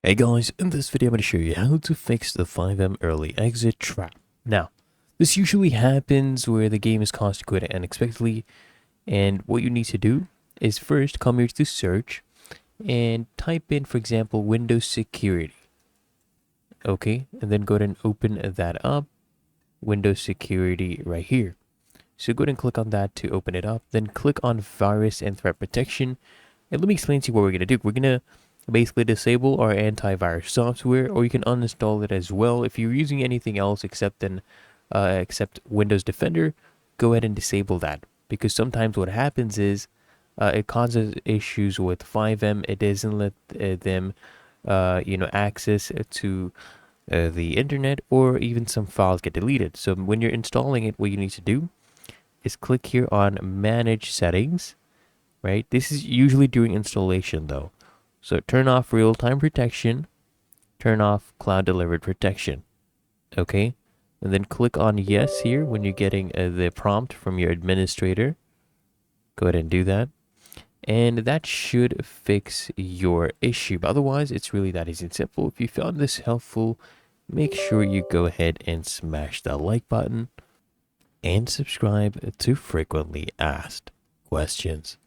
Hey guys, in this video I'm going to show you how to fix the Fivem early exit trap. Now, this usually happens where the game is caused to quit unexpectedly, and what you need to do is first come here to search and type in, for example, Windows Security. Okay, and then go ahead and open that up, Windows Security right here. So go ahead and click on that to open it up, then click on Virus and Threat Protection. And let me explain to you what we're going to do. We're going to basically disable our antivirus software, or you can uninstall it as well. If you're using anything else except Windows Defender, go ahead and disable that, because sometimes what happens is it causes issues with Fivem. It doesn't let them access to the internet, or even some files get deleted. So when you're installing it, what you need to do is click here on Manage Settings, right? This is usually during installation though. So turn off real-time protection, turn off cloud delivered protection, okay? And then click on yes here when you're getting the prompt from your administrator. Go ahead and do that. And that should fix your issue. But otherwise, it's really that easy and simple. If you found this helpful, make sure you go ahead and smash that like button and subscribe to frequently asked questions.